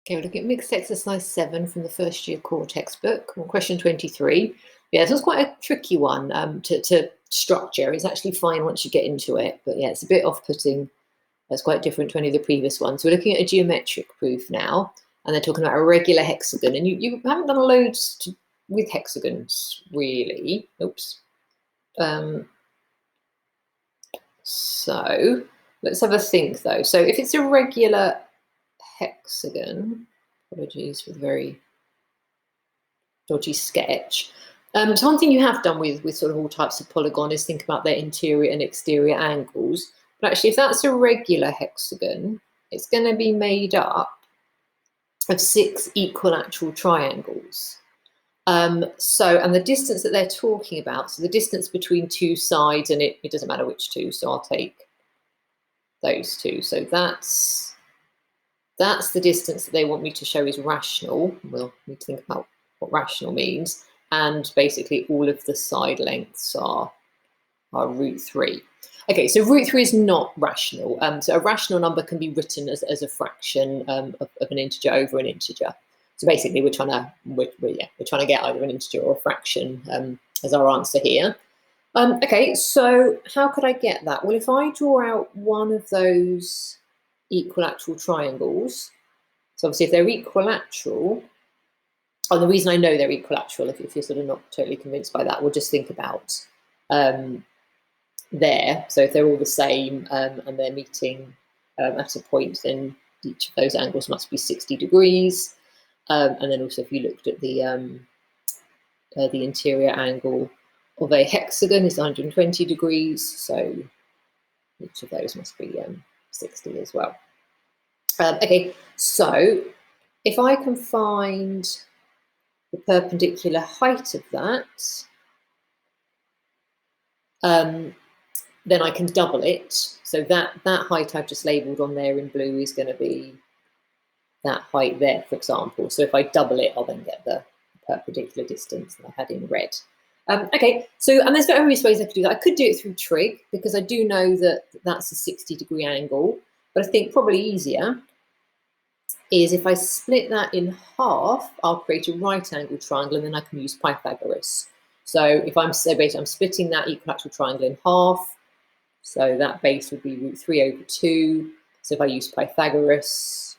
Okay, we're looking at mixed exercise 7 from the first year core textbook, on question 23. Yeah, this was quite a tricky one to structure. It's actually fine once you get into it, but yeah, it's a bit off-putting. That's quite different to any of the previous ones. So we're looking at a geometric proof now, and they're talking about a regular hexagon. And you haven't done loads with hexagons, really. Oops. So let's have a think, though. So if it's a regular hexagon, apologies for the very dodgy sketch. So one thing you have done with sort of all types of polygon is think about their interior and exterior angles. But actually, if that's a regular hexagon, it's going to be made up of 6 equilateral triangles. And the distance that they're talking about, so the distance between two sides, and it doesn't matter which two, so I'll take those two. So that's the distance that they want me to show is rational. We'll need to think about what rational means. And basically all of the side lengths are √3. Okay, so √3 is not rational. So a rational number can be written as a fraction of an integer over an integer. So basically we're trying to get either an integer or a fraction as our answer here. Okay, so how could I get that? Well, if I draw out one of those equilateral triangles, so obviously if they're equilateral, and the reason I know they're equilateral, if you're sort of not totally convinced by that, we'll just think about there. So if they're all the same and they're meeting at a point, then each of those angles must be 60 degrees. And then also if you looked at the interior angle of a hexagon is 120 degrees. So each of those must be 60 as well. Okay, so if I can find the perpendicular height of that, then I can double it. So that height I've just labelled on there in blue is going to be that height there, for example. So if I double it, I'll then get the perpendicular distance that I had in red. Okay, so, and there's various ways I could do that. I could do it through trig, because I do know that that's a 60-degree angle, but I think probably easier is if I split that in half, I'll create a right angle triangle, and then I can use Pythagoras. So if I'm splitting that equilateral triangle in half, so that base would be √3 over 2. So if I use Pythagoras,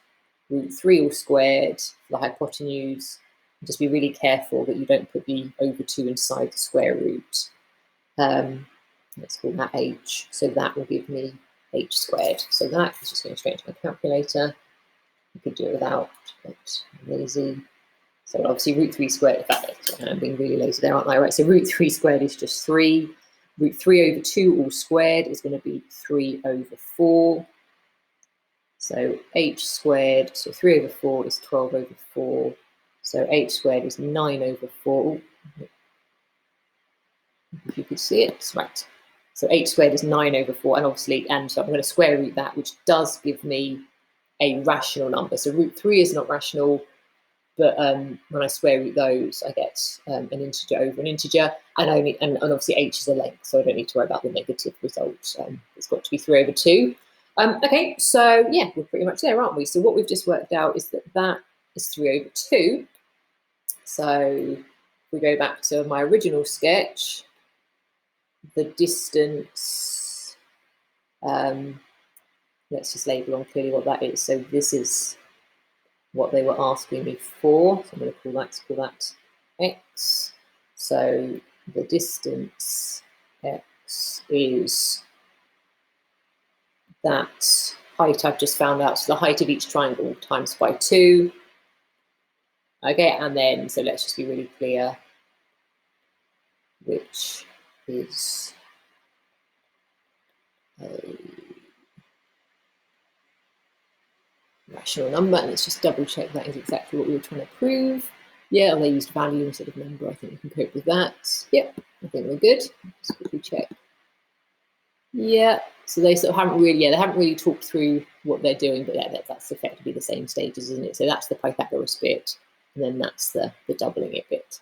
√3 all squared for the hypotenuse, just be really careful that you don't put the over 2 inside the square root. Let's call that h. So that will give me h squared. So that is just going straight to my calculator. You could do it without, but I'm lazy. So obviously √3 squared, in fact, I'm being really lazy there, aren't I? Right, so √3 squared is just 3. √3 over 2 all squared is going to be 3 over 4. So h squared, so 3 over 4 is 12 over 4. So h squared is 9 over 4. If you could see it, right. So h squared is 9 over 4, and obviously, and so I'm going to square root that, which does give me a rational number. So √3 is not rational, but when I square root those, I get an integer over an integer, and obviously h is a length, so I don't need to worry about the negative result. It's got to be 3 over 2. Okay, so yeah, we're pretty much there, aren't we? So what we've just worked out is that is 3 over 2. So we go back to my original sketch, the distance, let's just label on clearly what that is. So this is what they were asking me for. So I'm going to call that x. So the distance x is that height I've just found out. So the height of each triangle times by 2. Okay, and then, so let's just be really clear, which is a rational number. And let's just double check that is exactly what we were trying to prove. Yeah, they used value instead of number. I think we can cope with that. Yep, I think we're good. Let's quickly check. Yeah, so they sort of haven't really talked through what they're doing, but yeah, that's effectively the same stages, isn't it? So that's the Pythagoras bit, and then that's the doubling it bit.